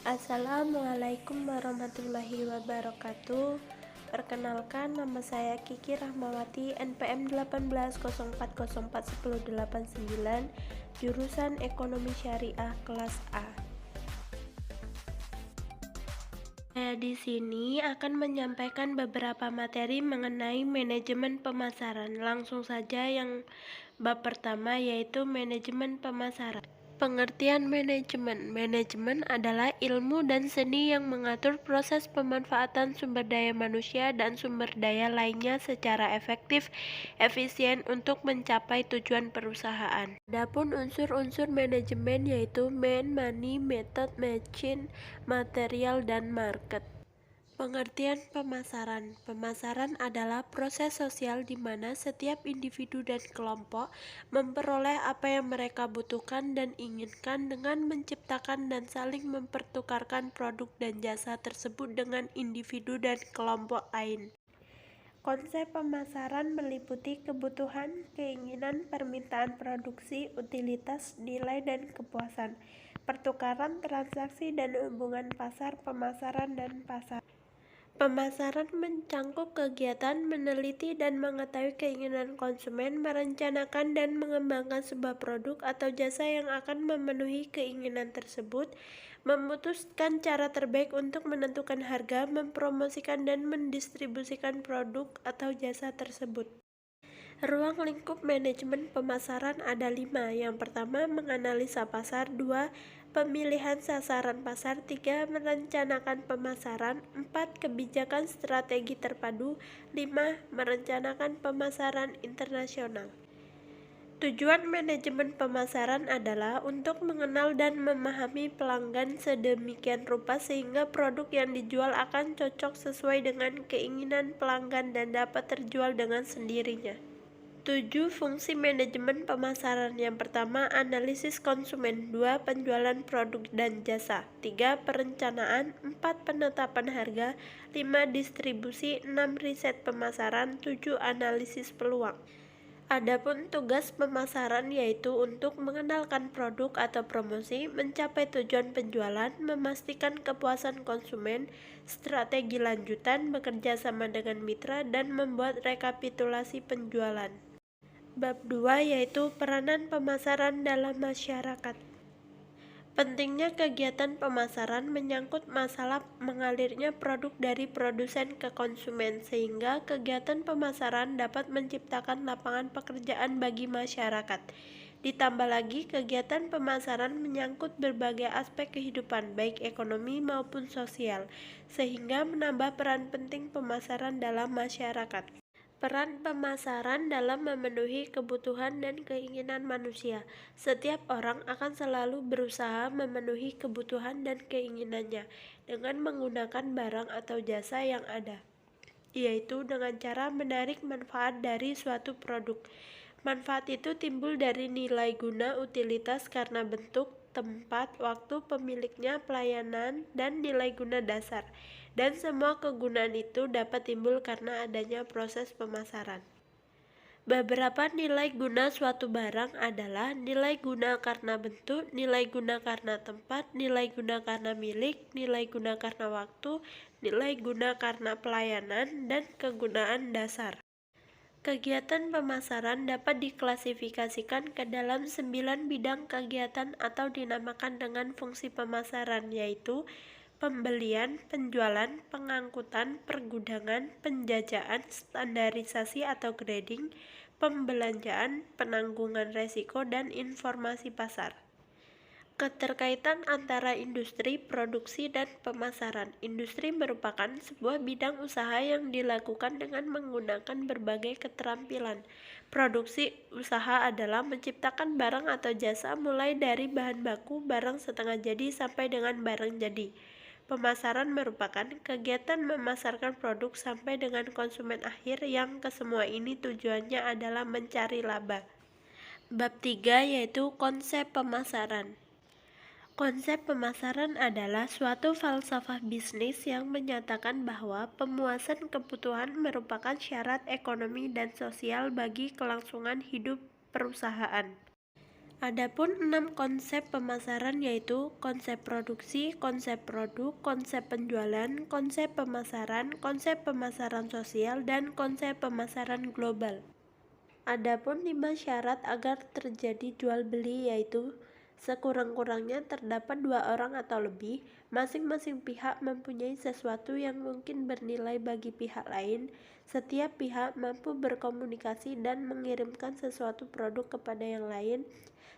Assalamualaikum warahmatullahi wabarakatuh. Perkenalkan, nama saya Kiki Rahmawati, NPM 1804041089, jurusan Ekonomi Syariah kelas A. Saya di sini akan menyampaikan beberapa materi mengenai manajemen pemasaran. Langsung saja yang bab pertama, yaitu manajemen pemasaran. Pengertian manajemen. Manajemen adalah ilmu dan seni yang mengatur proses pemanfaatan sumber daya manusia dan sumber daya lainnya secara efektif, efisien untuk mencapai tujuan perusahaan. Adapun unsur-unsur manajemen yaitu man, money, method, machine, material, dan market. Pengertian pemasaran. Pemasaran adalah proses sosial di mana setiap individu dan kelompok memperoleh apa yang mereka butuhkan dan inginkan dengan menciptakan dan saling mempertukarkan produk dan jasa tersebut dengan individu dan kelompok lain. Konsep pemasaran meliputi kebutuhan, keinginan, permintaan produksi, utilitas, nilai, dan kepuasan, pertukaran, transaksi, dan hubungan pasar, pemasaran, dan pasar. Pemasaran mencangkup kegiatan meneliti dan mengetahui keinginan konsumen, merencanakan dan mengembangkan sebuah produk atau jasa yang akan memenuhi keinginan tersebut, memutuskan cara terbaik untuk menentukan harga, mempromosikan dan mendistribusikan produk atau jasa tersebut. Ruang lingkup manajemen pemasaran ada 5. Yang pertama, menganalisa pasar. 2. Pemilihan sasaran pasar. 3. Merencanakan pemasaran. 4. Kebijakan strategi terpadu. 5. Merencanakan pemasaran internasional. Tujuan manajemen pemasaran adalah untuk mengenal dan memahami pelanggan sedemikian rupa sehingga produk yang dijual akan cocok sesuai dengan keinginan pelanggan dan dapat terjual dengan sendirinya. 7. Fungsi manajemen pemasaran. Yang pertama, analisis konsumen. 2. Penjualan produk dan jasa. 3. Perencanaan. 4. Penetapan harga. 5. Distribusi. 6. Riset pemasaran. 7. Analisis peluang. Adapun tugas pemasaran yaitu untuk mengenalkan produk atau promosi, mencapai tujuan penjualan, memastikan kepuasan konsumen, strategi lanjutan, bekerja sama dengan mitra, dan membuat rekapitulasi penjualan. Bab 2 yaitu peranan pemasaran dalam masyarakat. Pentingnya kegiatan pemasaran menyangkut masalah mengalirnya produk dari produsen ke konsumen, sehingga kegiatan pemasaran dapat menciptakan lapangan pekerjaan bagi masyarakat. Ditambah lagi, kegiatan pemasaran menyangkut berbagai aspek kehidupan, baik ekonomi maupun sosial, sehingga menambah peran penting pemasaran dalam masyarakat. Peran pemasaran dalam memenuhi kebutuhan dan keinginan manusia. Setiap orang akan selalu berusaha memenuhi kebutuhan dan keinginannya dengan menggunakan barang atau jasa yang ada, yaitu dengan cara menarik manfaat dari suatu produk. Manfaat itu timbul dari nilai guna utilitas karena bentuk, tempat, waktu pemiliknya, pelayanan, dan nilai guna dasar. Dan semua kegunaan itu dapat timbul karena adanya proses pemasaran. Beberapa nilai guna suatu barang adalah nilai guna karena bentuk, nilai guna karena tempat, nilai guna karena milik, nilai guna karena waktu, nilai guna karena pelayanan, dan kegunaan dasar. Kegiatan pemasaran dapat diklasifikasikan ke dalam 9 bidang kegiatan atau dinamakan dengan fungsi pemasaran, yaitu pembelian, penjualan, pengangkutan, pergudangan, penjajahan, standarisasi atau grading, pembelanjaan, penanggungan resiko, dan informasi pasar. Keterkaitan antara industri, produksi, dan pemasaran. Industri merupakan sebuah bidang usaha yang dilakukan dengan menggunakan berbagai keterampilan. Produksi usaha adalah menciptakan barang atau jasa mulai dari bahan baku, barang setengah jadi, sampai dengan barang jadi. Pemasaran merupakan kegiatan memasarkan produk sampai dengan konsumen akhir yang kesemua ini tujuannya adalah mencari laba. Bab 3 yaitu konsep pemasaran. Konsep pemasaran adalah suatu falsafah bisnis yang menyatakan bahwa pemuasan kebutuhan merupakan syarat ekonomi dan sosial bagi kelangsungan hidup perusahaan. Adapun 6 konsep pemasaran yaitu konsep produksi, konsep produk, konsep penjualan, konsep pemasaran sosial, dan konsep pemasaran global. Adapun 5 syarat agar terjadi jual beli yaitu sekurang-kurangnya terdapat 2 orang atau lebih, masing-masing pihak mempunyai sesuatu yang mungkin bernilai bagi pihak lain, setiap pihak mampu berkomunikasi dan mengirimkan sesuatu produk kepada yang lain,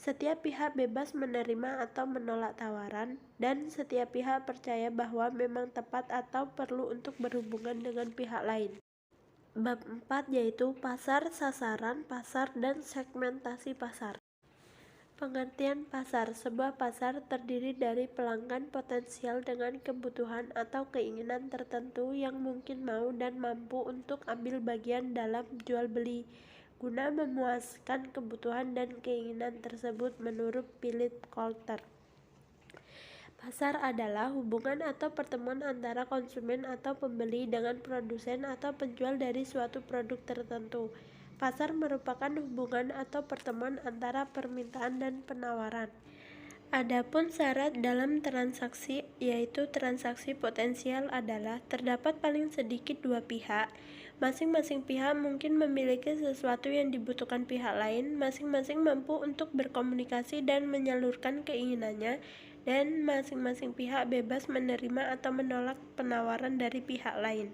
setiap pihak bebas menerima atau menolak tawaran, dan setiap pihak percaya bahwa memang tepat atau perlu untuk berhubungan dengan pihak lain. Bab 4 yaitu pasar, sasaran, pasar, dan segmentasi pasar. Pengertian pasar. Sebuah pasar terdiri dari pelanggan potensial dengan kebutuhan atau keinginan tertentu yang mungkin mau dan mampu untuk ambil bagian dalam jual beli guna memuaskan kebutuhan dan keinginan tersebut menurut Philip Kotler. Pasar adalah hubungan atau pertemuan antara konsumen atau pembeli dengan produsen atau penjual dari suatu produk tertentu. Pasar merupakan hubungan atau pertemuan antara permintaan dan penawaran. Adapun syarat dalam transaksi yaitu transaksi potensial adalah terdapat paling sedikit 2 pihak. Masing-masing pihak mungkin memiliki sesuatu yang dibutuhkan pihak lain, masing-masing mampu untuk berkomunikasi dan menyalurkan keinginannya, dan masing-masing pihak bebas menerima atau menolak penawaran dari pihak lain.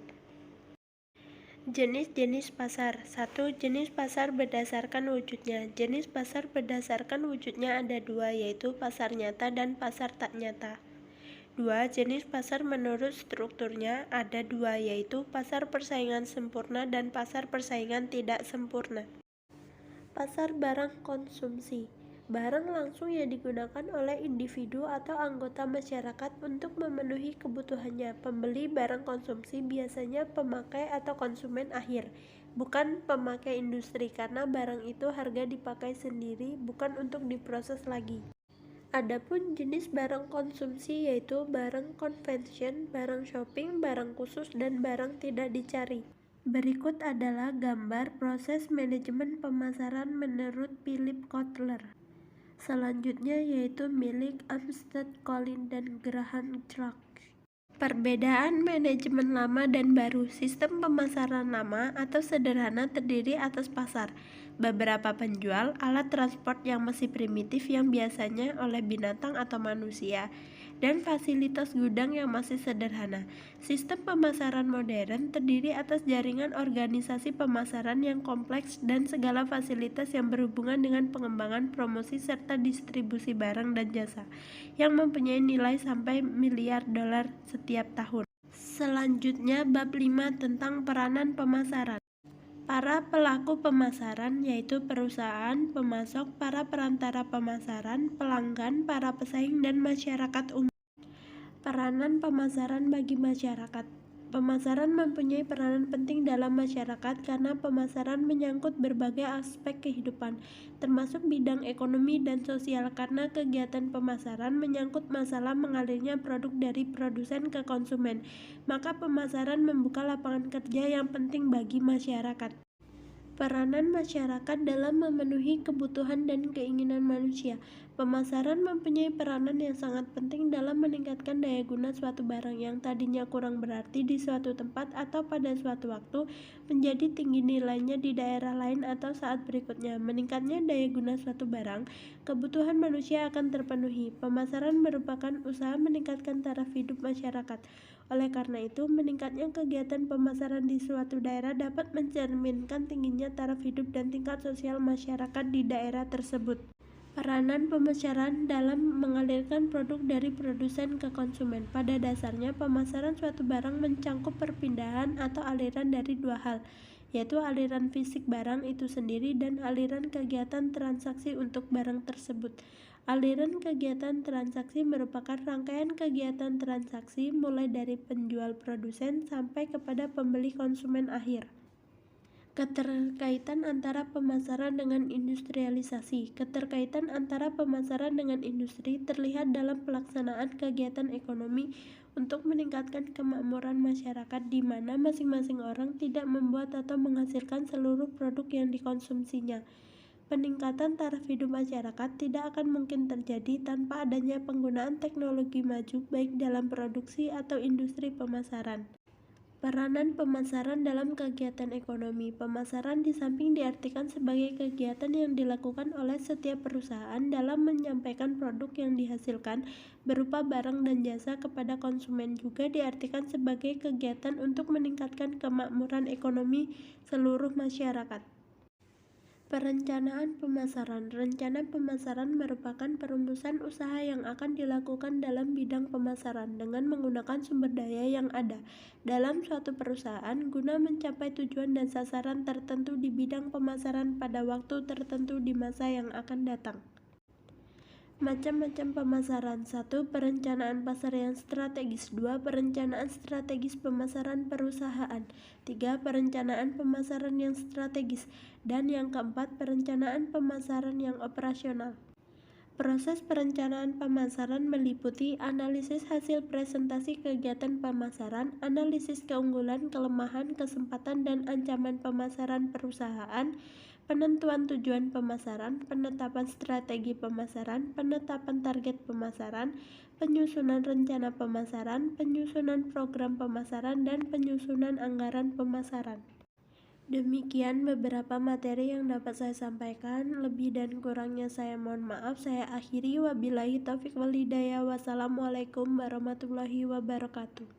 Jenis-jenis pasar. 1. Jenis pasar berdasarkan wujudnya. Jenis pasar berdasarkan wujudnya ada 2, yaitu pasar nyata dan pasar tak nyata. 2. Jenis pasar menurut strukturnya ada 2, yaitu pasar persaingan sempurna dan pasar persaingan tidak sempurna. Pasar barang konsumsi. Barang langsung yang digunakan oleh individu atau anggota masyarakat untuk memenuhi kebutuhannya. Pembeli barang konsumsi biasanya pemakai atau konsumen akhir, bukan pemakai industri, karena barang itu harga dipakai sendiri, bukan untuk diproses lagi. Adapun jenis barang konsumsi yaitu barang convention, barang shopping, barang khusus, dan barang tidak dicari. Berikut adalah gambar proses manajemen pemasaran menurut Philip Kotler. Selanjutnya yaitu milik Armstead, Collins, dan Graham Clark. Perbedaan manajemen lama dan baru. Sistem pemasaran lama atau sederhana terdiri atas pasar, beberapa penjual, alat transport yang masih primitif yang biasanya oleh binatang atau manusia, dan fasilitas gudang yang masih sederhana. Sistem pemasaran modern terdiri atas jaringan organisasi pemasaran yang kompleks dan segala fasilitas yang berhubungan dengan pengembangan, promosi, serta distribusi barang dan jasa yang mempunyai nilai sampai miliar dolar setiap tahun. Selanjutnya bab 5 tentang peranan pemasaran. Para pelaku pemasaran yaitu perusahaan, pemasok, para perantara pemasaran, pelanggan, para pesaing, dan masyarakat umum. Peranan pemasaran bagi masyarakat. Pemasaran mempunyai peranan penting dalam masyarakat karena pemasaran menyangkut berbagai aspek kehidupan, termasuk bidang ekonomi dan sosial, karena kegiatan pemasaran menyangkut masalah mengalirnya produk dari produsen ke konsumen, maka pemasaran membuka lapangan kerja yang penting bagi masyarakat. Peranan masyarakat dalam memenuhi kebutuhan dan keinginan manusia. Pemasaran mempunyai peranan yang sangat penting dalam meningkatkan daya guna suatu barang yang tadinya kurang berarti di suatu tempat atau pada suatu waktu menjadi tinggi nilainya di daerah lain atau saat berikutnya. Meningkatnya daya guna suatu barang, kebutuhan manusia akan terpenuhi. Pemasaran merupakan usaha meningkatkan taraf hidup masyarakat. Oleh karena itu, meningkatnya kegiatan pemasaran di suatu daerah dapat mencerminkan tingginya taraf hidup dan tingkat sosial masyarakat di daerah tersebut. Peranan pemasaran dalam mengalirkan produk dari produsen ke konsumen. Pada dasarnya, pemasaran suatu barang mencangkup perpindahan atau aliran dari 2 hal, yaitu aliran fisik barang itu sendiri dan aliran kegiatan transaksi untuk barang tersebut. Aliran kegiatan transaksi merupakan rangkaian kegiatan transaksi mulai dari penjual produsen sampai kepada pembeli konsumen akhir. Keterkaitan antara pemasaran dengan industrialisasi. Keterkaitan antara pemasaran dengan industri terlihat dalam pelaksanaan kegiatan ekonomi untuk meningkatkan kemakmuran masyarakat di mana masing-masing orang tidak membuat atau menghasilkan seluruh produk yang dikonsumsinya. Peningkatan taraf hidup masyarakat tidak akan mungkin terjadi tanpa adanya penggunaan teknologi maju baik dalam produksi atau industri pemasaran. Peranan pemasaran dalam kegiatan ekonomi. Pemasaran di samping diartikan sebagai kegiatan yang dilakukan oleh setiap perusahaan dalam menyampaikan produk yang dihasilkan berupa barang dan jasa kepada konsumen, juga diartikan sebagai kegiatan untuk meningkatkan kemakmuran ekonomi seluruh masyarakat. Perencanaan pemasaran. Rencana pemasaran merupakan perumusan usaha yang akan dilakukan dalam bidang pemasaran dengan menggunakan sumber daya yang ada dalam suatu perusahaan guna mencapai tujuan dan sasaran tertentu di bidang pemasaran pada waktu tertentu di masa yang akan datang. Macam-macam pemasaran. 1. Perencanaan pasar yang strategis. 2. Perencanaan strategis pemasaran perusahaan. 3. Perencanaan pemasaran yang strategis. Dan yang keempat, perencanaan pemasaran yang operasional. Proses perencanaan pemasaran meliputi analisis hasil presentasi kegiatan pemasaran, analisis keunggulan, kelemahan, kesempatan, dan ancaman pemasaran perusahaan, penentuan tujuan pemasaran, penetapan strategi pemasaran, penetapan target pemasaran, penyusunan rencana pemasaran, penyusunan program pemasaran, dan penyusunan anggaran pemasaran. Demikian beberapa materi yang dapat saya sampaikan. Lebih dan kurangnya saya mohon maaf. Saya akhiri, wabillahi taufiq wal hidayah. Wassalamualaikum warahmatullahi wabarakatuh.